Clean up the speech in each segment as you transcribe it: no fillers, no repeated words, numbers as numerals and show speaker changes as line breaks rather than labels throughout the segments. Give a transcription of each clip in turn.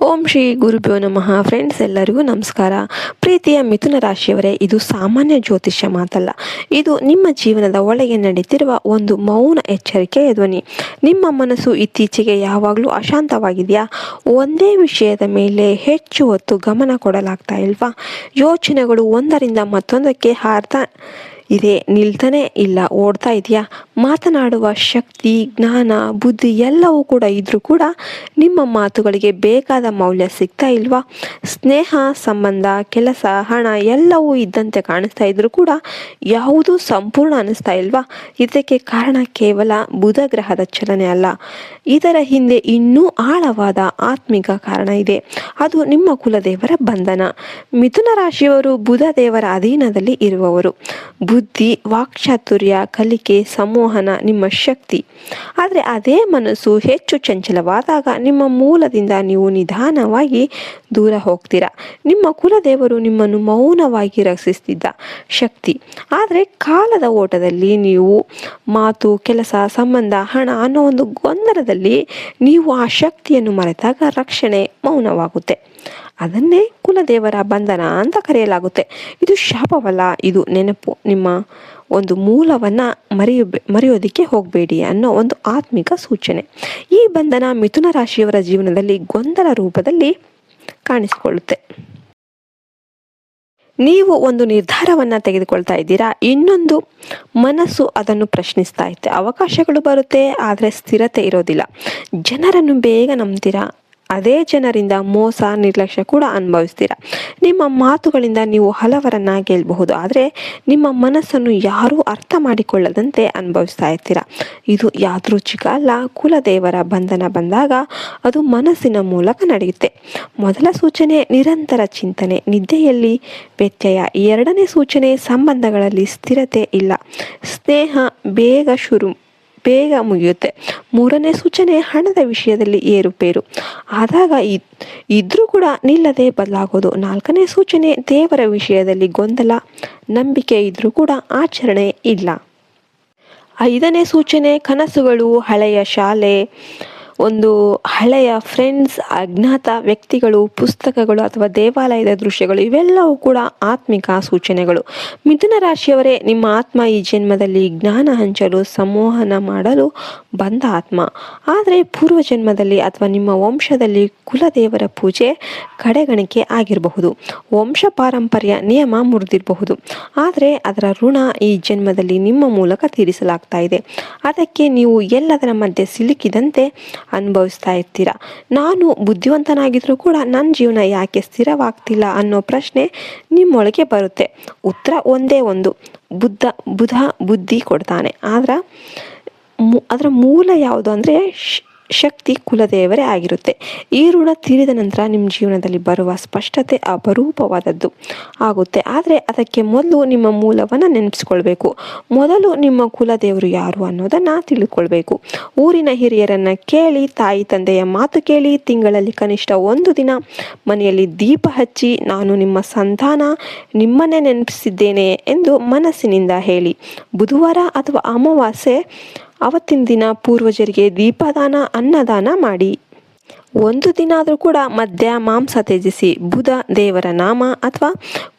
ಓಂ ಶ್ರೀ ಗುರುಭ್ಯೋ ನಮಃ. ಫ್ರೆಂಡ್ಸ್, ಎಲ್ಲರಿಗೂ ನಮಸ್ಕಾರ. ಪ್ರೀತಿಯ ಮಿಥುನ ರಾಶಿಯವರೇ, ಇದು ಸಾಮಾನ್ಯ ಜ್ಯೋತಿಷ್ಯ ಮಾತಲ್ಲ. ಇದು ನಿಮ್ಮ ಜೀವನದ ಒಳಗೆ ನಡೀತಿರುವ ಒಂದು ಮೌನ ಎಚ್ಚರಿಕೆಯ ಧ್ವನಿ. ನಿಮ್ಮ ಮನಸ್ಸು ಇತ್ತೀಚೆಗೆ ಯಾವಾಗಲೂ ಅಶಾಂತವಾಗಿದೆಯಾ? ಒಂದೇ ವಿಷಯದ ಮೇಲೆ ಹೆಚ್ಚು ಹೊತ್ತು ಗಮನ ಕೊಡಲಾಗ್ತಾ ಇಲ್ವಾ? ಯೋಚನೆಗಳು ಒಂದರಿಂದ ಮತ್ತೊಂದಕ್ಕೆ ಹಾರ್ತಾ ಇದೆ, ನಿಲ್ತಾನೆ ಇಲ್ಲ, ಓಡ್ತಾ ಇದೆಯಾ? ಮಾತನಾಡುವ ಶಕ್ತಿ, ಜ್ಞಾನ, ಬುದ್ಧಿ ಎಲ್ಲವೂ ಕೂಡ ಇದ್ರೂ ಕೂಡ ನಿಮ್ಮ ಮಾತುಗಳಿಗೆ ಬೇಕಾದ ಮೌಲ್ಯ ಸಿಗ್ತಾ ಇಲ್ವಾ? ಸ್ನೇಹ, ಸಂಬಂಧ, ಕೆಲಸ, ಹಣ ಎಲ್ಲವೂ ಇದ್ದಂತೆ ಕಾಣಿಸ್ತಾ ಇದ್ರೂ ಕೂಡ ಯಾವುದೂ ಸಂಪೂರ್ಣ ಅನ್ನಿಸ್ತಾ ಇಲ್ವಾ? ಇದಕ್ಕೆ ಕಾರಣ ಕೇವಲ ಬುಧ ಗ್ರಹದ ಚಲನೆ ಅಲ್ಲ. ಇದರ ಹಿಂದೆ ಇನ್ನೂ ಆಳವಾದ ಆತ್ಮಿಕ ಕಾರಣ ಇದೆ. ಅದು ನಿಮ್ಮ ಕುಲದೇವರ ಬಂಧನ. ಮಿಥುನ ರಾಶಿಯವರು ಬುಧ ದೇವರ ಅಧೀನದಲ್ಲಿ ಇರುವವರು. ಬುದ್ಧಿ, ವಾಕ್ಚಾತುರ್ಯ, ಕಲಿಕೆ, ಸಂವಹನ ನಿಮ್ಮ ಶಕ್ತಿ. ಆದರೆ ಅದೇ ಮನಸ್ಸು ಹೆಚ್ಚು ಚಂಚಲವಾದಾಗ ನಿಮ್ಮ ಮೂಲದಿಂದ ನೀವು ನಿಧಾನವಾಗಿ ದೂರ ಹೋಗ್ತೀರಾ. ನಿಮ್ಮ ಕುಲದೇವರು ನಿಮ್ಮನ್ನು ಮೌನವಾಗಿ ರಕ್ಷಿಸ್ತಿದ್ದ ಶಕ್ತಿ. ಆದರೆ ಕಾಲದ ಓಟದಲ್ಲಿ ನೀವು ಮಾತು, ಕೆಲಸ, ಸಂಬಂಧ, ಹಣ ಅನ್ನೋ ಒಂದು ಗೊಂದಲದಲ್ಲಿ ನೀವು ಆ ಶಕ್ತಿಯನ್ನು ಮರೆತಾಗ ರಕ್ಷಣೆ ಮೌನವಾಗುತ್ತೆ. ಅದನ್ನೇ ಕುಲದೇವರ ಬಂಧನ ಅಂತ ಕರೆಯಲಾಗುತ್ತೆ. ಇದು ಶಾಪವಲ್ಲ, ಇದು ನೆನಪು. ನಿಮ್ಮ ಒಂದು ಮೂಲವನ್ನು ಮರೆಯೋದಕ್ಕೆ ಹೋಗಬೇಡಿ ಅನ್ನೋ ಒಂದು ಆತ್ಮಿಕ ಸೂಚನೆ. ಈ ಬಂಧನ ಮಿಥುನ ರಾಶಿಯವರ ಜೀವನದಲ್ಲಿ ಗೊಂದಲ ರೂಪದಲ್ಲಿ ಕಾಣಿಸಿಕೊಳ್ಳುತ್ತೆ. ನೀವು ಒಂದು ನಿರ್ಧಾರವನ್ನು ತೆಗೆದುಕೊಳ್ತಾ ಇದ್ದೀರಾ, ಇನ್ನೊಂದು ಮನಸ್ಸು ಅದನ್ನು ಪ್ರಶ್ನಿಸ್ತಾ ಇರುತ್ತೆ. ಅವಕಾಶಗಳು ಬರುತ್ತೆ, ಆದರೆ ಸ್ಥಿರತೆ ಇರೋದಿಲ್ಲ. ಜನರನ್ನು ಬೇಗ ನಂಬ್ತೀರಾ, ಅದೇ ಜನರಿಂದ ಮೋಸ, ನಿರ್ಲಕ್ಷ್ಯ ಕೂಡ ಅನುಭವಿಸ್ತೀರಾ. ನಿಮ್ಮ ಮಾತುಗಳಿಂದ ನೀವು ಹಲವರನ್ನ ಗೆಲ್ಲಬಹುದು, ಆದರೆ ನಿಮ್ಮ ಮನಸ್ಸನ್ನು ಯಾರೂ ಅರ್ಥ ಮಾಡಿಕೊಳ್ಳದಂತೆ ಅನುಭವಿಸ್ತಾ ಇರ್ತೀರಾ. ಇದು ಯಾದೃಚ್ಛಿಕ ಅಲ್ಲ. ಕುಲದೇವರ ಬಂಧನ ಬಂದಾಗ ಅದು ಮನಸ್ಸಿನ ಮೂಲಕ ನಡೆಯುತ್ತೆ. ಮೊದಲ ಸೂಚನೆ ನಿರಂತರ ಚಿಂತನೆ, ನಿದ್ದೆಯಲ್ಲಿ ವ್ಯತ್ಯಯ. ಎರಡನೇ ಸೂಚನೆ ಸಂಬಂಧಗಳಲ್ಲಿ ಸ್ಥಿರತೆ ಇಲ್ಲ, ಸ್ನೇಹ ಬೇಗ ಮುಗಿಯುತ್ತೆ. ಮೂರನೇ ಸೂಚನೆ ಹಣದ ವಿಷಯದಲ್ಲಿ ಏರುಪೇರು ಆದಾಗ ಇದ್ರೂ ಕೂಡ ನಿಲ್ಲದೆ ಬದಲಾಗೋದು. ನಾಲ್ಕನೇ ಸೂಚನೆ ದೇವರ ವಿಷಯದಲ್ಲಿ ಗೊಂದಲ, ನಂಬಿಕೆ ಇದ್ರೂ ಕೂಡ ಆಚರಣೆ ಇಲ್ಲ. ಐದನೇ ಸೂಚನೆ ಕನಸುಗಳು, ಹಳೆಯ ಶಾಲೆ, ಒಂದು ಹಳೆಯ ಫ್ರೆಂಡ್ಸ್, ಅಜ್ಞಾತ ವ್ಯಕ್ತಿಗಳು, ಪುಸ್ತಕಗಳು ಅಥವಾ ದೇವಾಲಯದ ದೃಶ್ಯಗಳು, ಇವೆಲ್ಲವೂ ಕೂಡ ಆತ್ಮಿಕ ಸೂಚನೆಗಳು. ಮಿಥುನ ರಾಶಿಯವರೇ, ನಿಮ್ಮ ಆತ್ಮ ಈ ಜನ್ಮದಲ್ಲಿ ಜ್ಞಾನ ಹಂಚಲು, ಸಂವಹನ ಮಾಡಲು ಬಂದ ಆತ್ಮ. ಆದರೆ ಪೂರ್ವ ಜನ್ಮದಲ್ಲಿ ಅಥವಾ ನಿಮ್ಮ ವಂಶದಲ್ಲಿ ಕುಲದೇವರ ಪೂಜೆ ಕಡೆಗಣಿಕೆ ಆಗಿರಬಹುದು, ವಂಶ ಪಾರಂಪರ್ಯ ನಿಯಮ ಮುರಿದಿರಬಹುದು. ಆದರೆ ಅದರ ಋಣ ಈ ಜನ್ಮದಲ್ಲಿ ನಿಮ್ಮ ಮೂಲಕ ತೀರಿಸಲಾಗ್ತಾ ಇದೆ. ಅದಕ್ಕೆ ನೀವು ಎಲ್ಲದರ ಮಧ್ಯೆ ಸಿಲುಕಿದಂತೆ ಅನುಭವಿಸ್ತಾ ಇರ್ತೀರಾ. ನಾನು ಬುದ್ಧಿವಂತನಾಗಿದ್ರೂ ಕೂಡ ನನ್ನ ಜೀವನ ಯಾಕೆ ಸ್ಥಿರವಾಗ್ತಿಲ್ಲ ಅನ್ನೋ ಪ್ರಶ್ನೆ ನಿಮ್ಮೊಳಗೆ ಬರುತ್ತೆ. ಉತ್ತರ ಒಂದೇ ಒಂದು, ಬುಧ ಬುದ್ಧಿ ಕೊಡ್ತಾನೆ. ಅದರ ಮೂಲ ಯಾವುದು ಅಂದರೆ ಶಕ್ತಿ ಕುಲದೇವರೇ ಆಗಿರುತ್ತೆ. ಈ ಋಣ ತೀರಿದ ನಂತರ ನಿಮ್ಮ ಜೀವನದಲ್ಲಿ ಬರುವ ಸ್ಪಷ್ಟತೆ ಅಪರೂಪವಾದದ್ದು ಆಗುತ್ತೆ. ಆದರೆ ಅದಕ್ಕೆ ಮೊದಲು ನಿಮ್ಮ ಮೂಲವನ್ನು ನೆನಪಿಸ್ಕೊಳ್ಬೇಕು. ಮೊದಲು ನಿಮ್ಮ ಕುಲದೇವರು ಯಾರು ಅನ್ನೋದನ್ನು ತಿಳ್ಕೊಳ್ಬೇಕು. ಊರಿನ ಹಿರಿಯರನ್ನು ಕೇಳಿ, ತಾಯಿ ತಂದೆಯ ಮಾತು ಕೇಳಿ, ತಿಂಗಳಲ್ಲಿ ಕನಿಷ್ಠ 1 ದಿನ ಮನೆಯಲ್ಲಿ ದೀಪ ಹಚ್ಚಿ, ನಾನು ನಿಮ್ಮ ಸಂತಾನ, ನಿಮ್ಮನ್ನೇ ನೆನಪಿಸಿದ್ದೇನೆ ಎಂದು ಮನಸ್ಸಿನಿಂದ ಹೇಳಿ. ಬುಧವಾರ ಅಥವಾ ಅಮಾವಾಸ್ಯೆ ಅವತ್ತಿನ ದಿನ ಪೂರ್ವಜರಿಗೆ ದೀಪದಾನ, ಅನ್ನದಾನ ಮಾಡಿ. 1 ದಿನ ಆದರೂ ಕೂಡ ಮದ್ಯ, ಮಾಂಸ ತ್ಯಜಿಸಿ. ಬುಧ ದೇವರ ನಾಮ ಅಥವಾ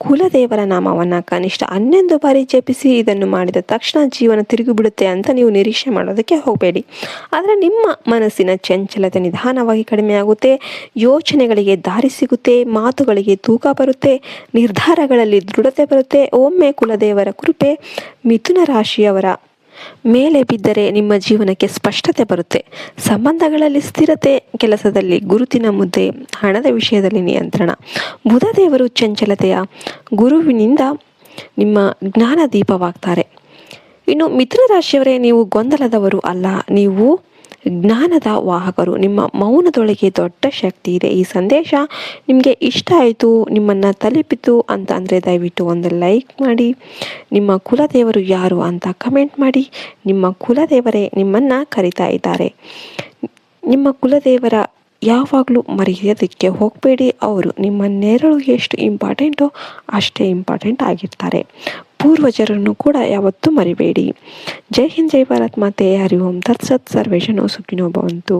ಕುಲದೇವರ ನಾಮವನ್ನು ಕನಿಷ್ಠ 11 ಬಾರಿ ಜಪಿಸಿ. ಇದನ್ನು ಮಾಡಿದ ತಕ್ಷಣ ಜೀವನ ತಿರುಗಿಬಿಡುತ್ತೆ ಅಂತ ನೀವು ನಿರೀಕ್ಷೆ ಮಾಡೋದಕ್ಕೆ ಹೋಗಬೇಡಿ. ಆದರೆ ನಿಮ್ಮ ಮನಸ್ಸಿನ ಚಂಚಲತೆ ನಿಧಾನವಾಗಿ ಕಡಿಮೆ ಆಗುತ್ತೆ, ಯೋಚನೆಗಳಿಗೆ ದಾರಿ ಸಿಗುತ್ತೆ, ಮಾತುಗಳಿಗೆ ತೂಕ ಬರುತ್ತೆ, ನಿರ್ಧಾರಗಳಲ್ಲಿ ದೃಢತೆ ಬರುತ್ತೆ. ಒಮ್ಮೆ ಕುಲದೇವರ ಕೃಪೆ ಮಿಥುನ ರಾಶಿಯವರ ಮೇಲೆ ಬಿದ್ದರೆ ನಿಮ್ಮ ಜೀವನಕ್ಕೆ ಸ್ಪಷ್ಟತೆ ಬರುತ್ತೆ. ಸಂಬಂಧಗಳಲ್ಲಿ ಸ್ಥಿರತೆ, ಕೆಲಸದಲ್ಲಿ ಗುರುತಿನ ಮುದ್ರೆ, ಹಣದ ವಿಷಯದಲ್ಲಿ ನಿಯಂತ್ರಣ. ಬುಧ ದೇವರು ಚಂಚಲತೆಯ ಗುರುವಿನಿಂದ ನಿಮ್ಮ ಜ್ಞಾನ ದೀಪವಾಗ್ತಾರೆ. ಇನ್ನು ಮಿಥುನ ರಾಶಿಯವರೇ, ನೀವು ಗೊಂದಲದವರು ಅಲ್ಲ, ನೀವು ಜ್ಞಾನದ ವಾಹಕರು. ನಿಮ್ಮ ಮೌನದೊಳಗೆ ದೊಡ್ಡ ಶಕ್ತಿ ಇದೆ. ಈ ಸಂದೇಶ ನಿಮಗೆ ಇಷ್ಟ ಆಯಿತು, ನಿಮ್ಮನ್ನು ತಲುಪಿತು ಅಂತ ಅಂದರೆ ದಯವಿಟ್ಟು ಒಂದು ಲೈಕ್ ಮಾಡಿ. ನಿಮ್ಮ ಕುಲದೇವರು ಯಾರು ಅಂತ ಕಮೆಂಟ್ ಮಾಡಿ. ನಿಮ್ಮ ಕುಲದೇವರೇ ನಿಮ್ಮನ್ನು ಕರಿತಾ ಇದ್ದಾರೆ. ನಿಮ್ಮ ಕುಲದೇವರ ಯಾವಾಗಲೂ ಮರೆಯೋದಕ್ಕೆ ಹೋಗಬೇಡಿ. ಅವರು ನಿಮ್ಮ ನೆರಳು ಎಷ್ಟು ಇಂಪಾರ್ಟೆಂಟೋ ಅಷ್ಟೇ ಇಂಪಾರ್ಟೆಂಟ್ ಆಗಿರ್ತಾರೆ. ಪೂರ್ವಜರನ್ನು ಕೂಡ ಯಾವತ್ತೂ ಮರಿಬೇಡಿ. ಜೈ ಹಿಂದ್, ಜೈ ಭಾರತ್ ಮಾತೆ. ಹರಿ ಓಂ ತತ್ಸತ್. ಸರ್ವೇ ಜನೋ ಸುಖಿನೋ ಭವಂತು.